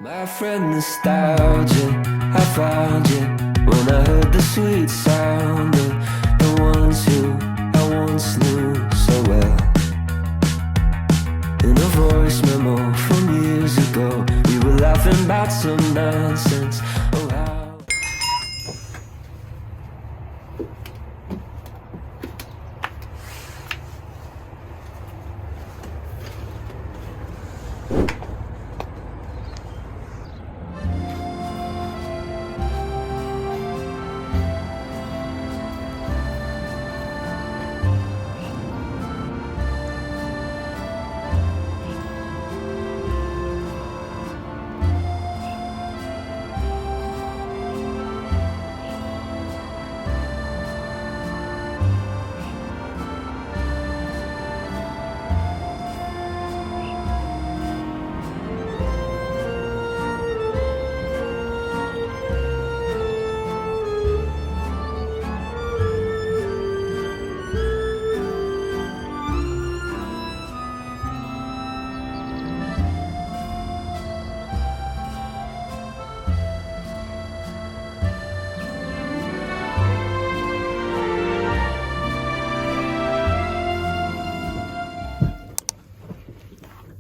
My friend nostalgia, I found you when I heard the sweet sound of the ones who I once knew so well. In a voice memo from years ago, we were laughing about some nonsense. Oh, how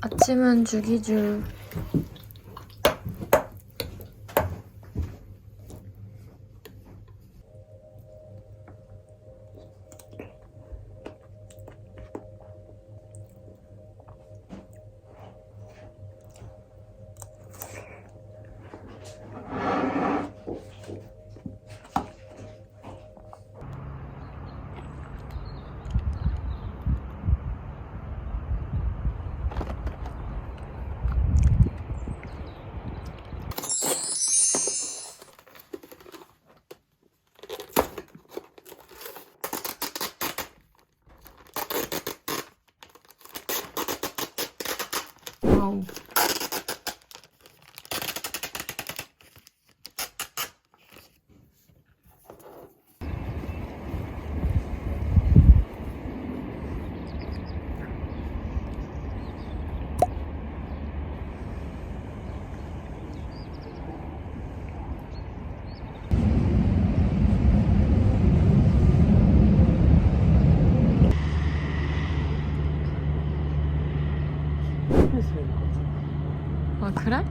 아침은 죽이주. 와우. 아, 그래?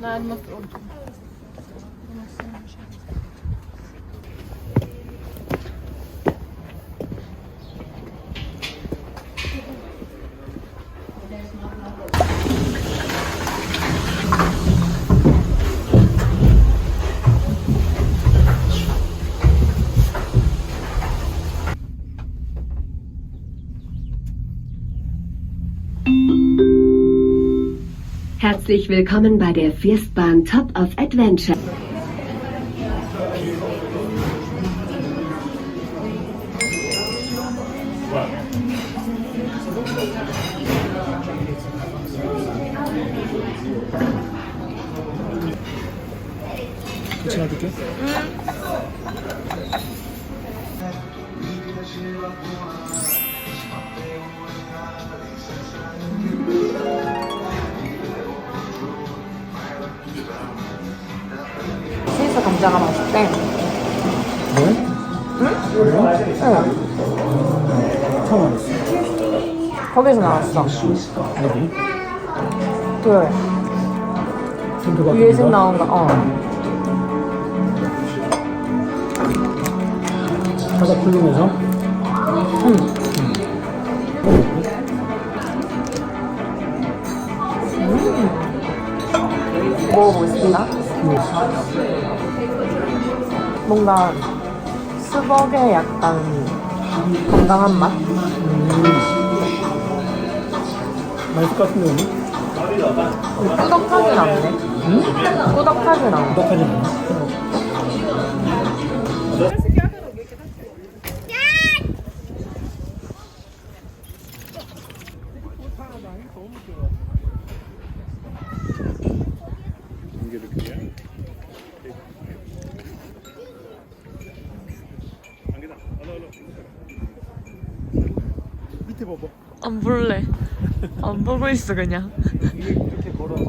Nein, du musst unten. Herzlich willkommen bei der Firstbahn Top of Adventure. 같이 놔둘게. 스위스 감자가 맛있대. 네? 응? 처음 알았어. 거기서 나왔어. 어디? 그래. 손톱 위에서 나온 거. 바닥 풀리면서? 먹어보겠습니다. 뭔가 수박의 약간 건강한 맛? 맛있을 것 같은데, 오늘? 꾸덕하진 않네. 응? 꾸덕하진 않아. 부탁하지 않아. 밑에 봐봐. 안 볼래. 안 보고 있어 그냥. 이렇게 걸어서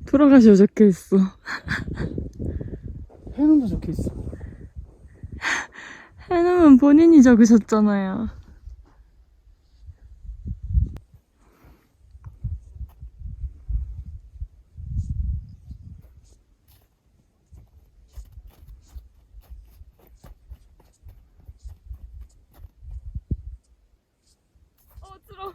돌아가셔 적혀있어. 해놓은 도 적혀있어. 해놓으면 본인이 적으셨잖아요. 어지러워.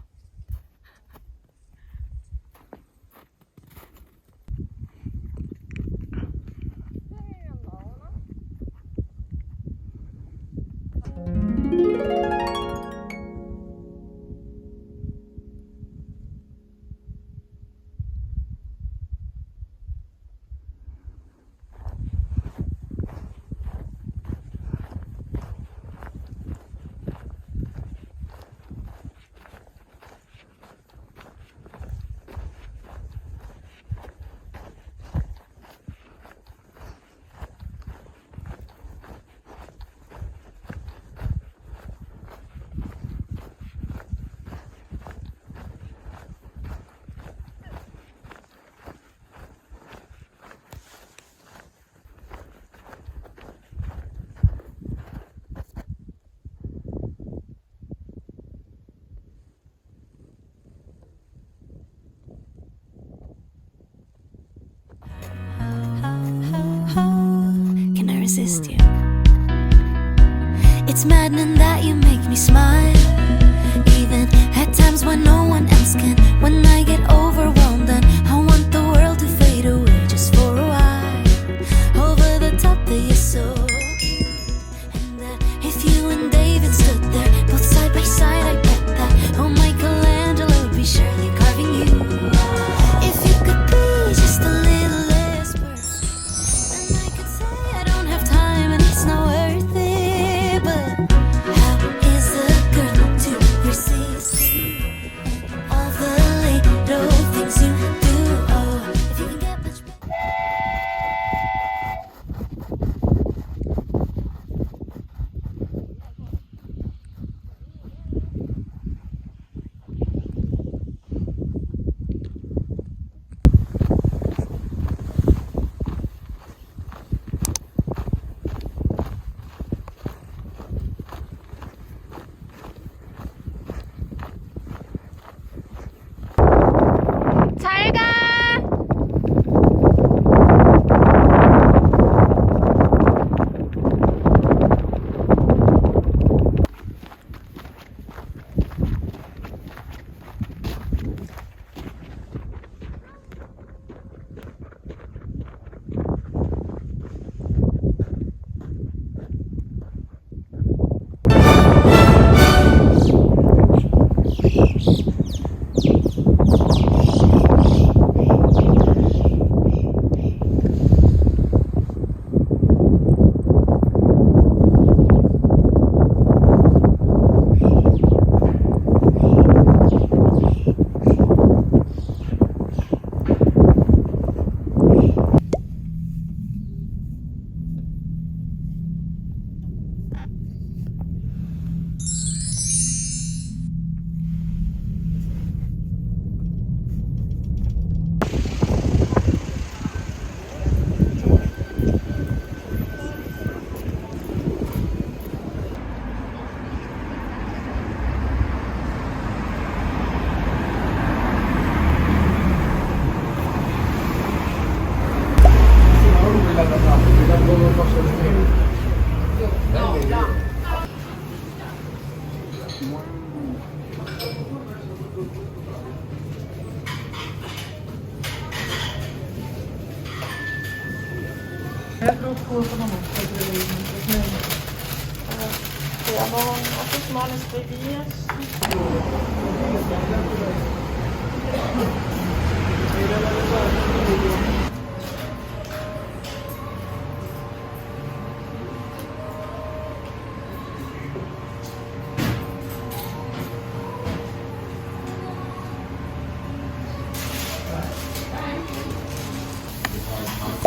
Can I resist you? It's maddening that you make me smile, even at times when no one else can. When I get overwhelmed and I want the world to fade away just for a while. Over the top that you're so cute, and that if you and David stood there both side by side, I bet that oh Michelangelo would be surely carving you. If you could be just a little less perfect, then I could say I don't have time and it's not worth it. But how is a girl to resist all the little things you do?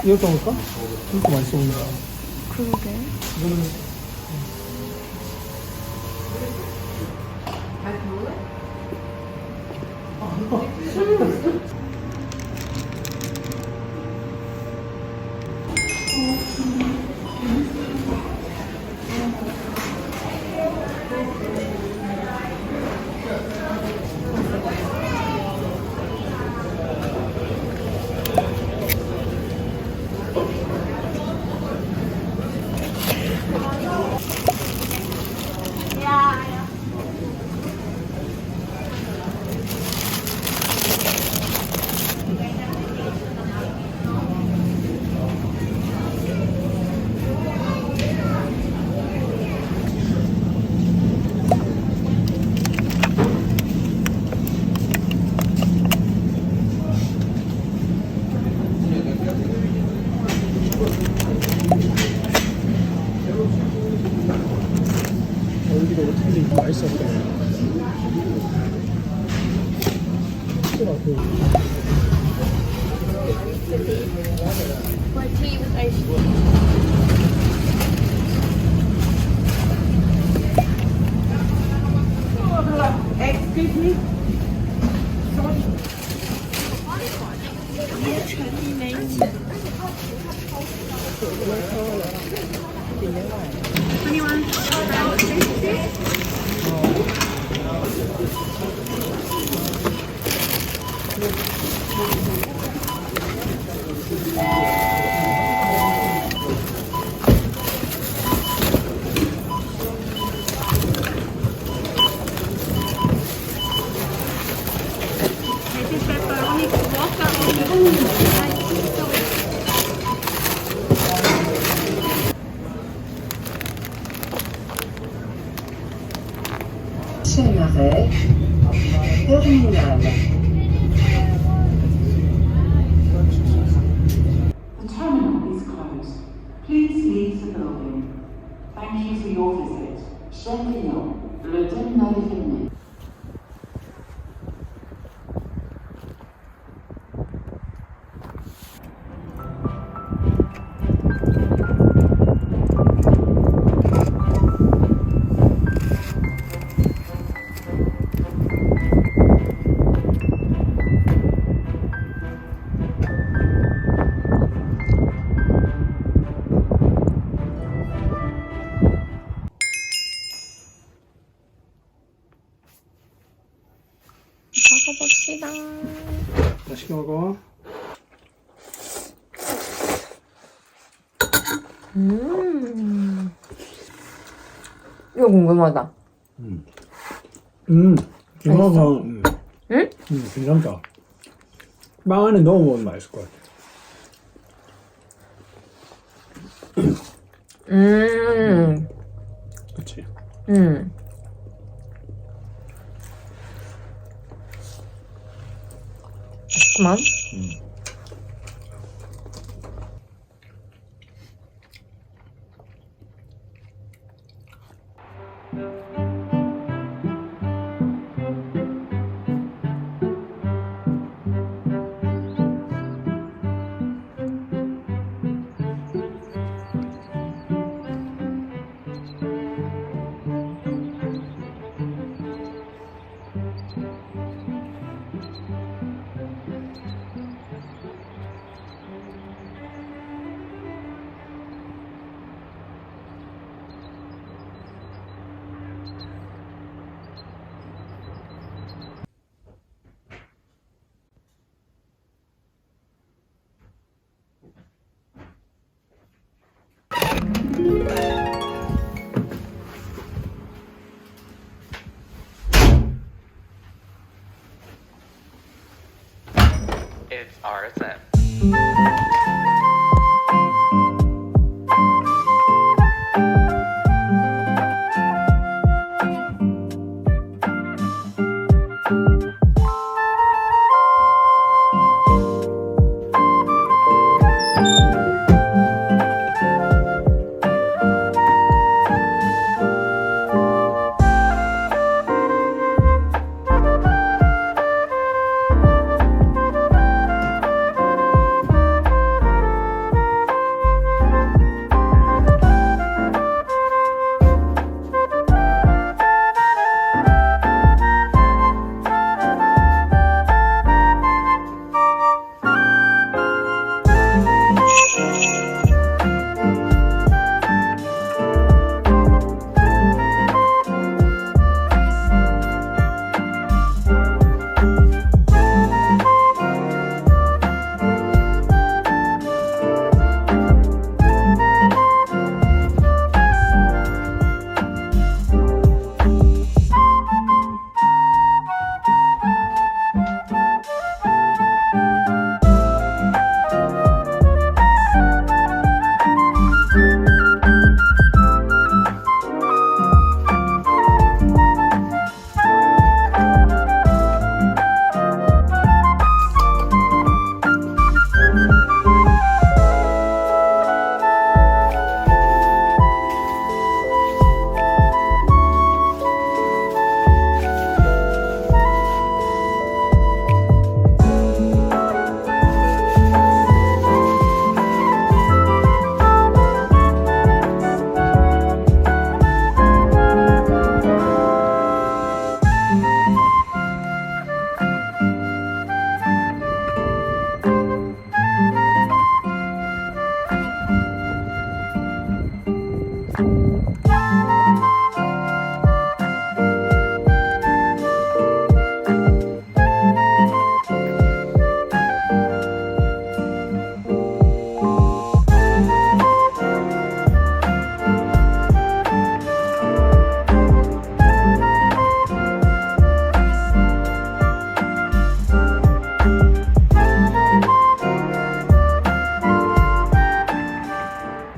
이것도 먹을까? 이것도 맛있어 보인다. 그러게. 이거는 여기가 어떻게 이렇게 맛있었대. Narrowhaven, terminal. The terminal is closed. Please leave the building. Thank you for your visit. Check-in. Le Narrowhaven. 먹어봅시다. 맛있게 먹어. 이거 궁금하다. 김어가 응? 괜찮다. 빵 안에 넣어 먹으면 맛있을 것 같아. 그치. 맛있구만. It's RSM.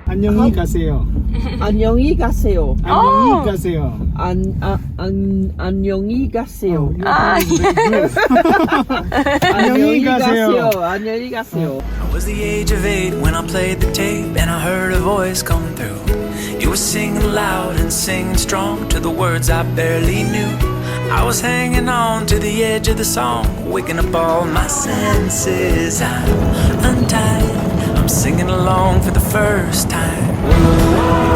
안녕히 가세요. 안녕히 가세요. 안녕히 가세요. 안녕히 가세요. 안녕히 가세요. 안녕히 가세요. I was the age of 8 when I played the tape and I heard a voice come through. You were singing loud and singing strong to the words I barely knew. I was hanging on to the edge of the song, waking up all my senses. I'm untied, I'm singing along for the first time. Whoa, whoa, whoa.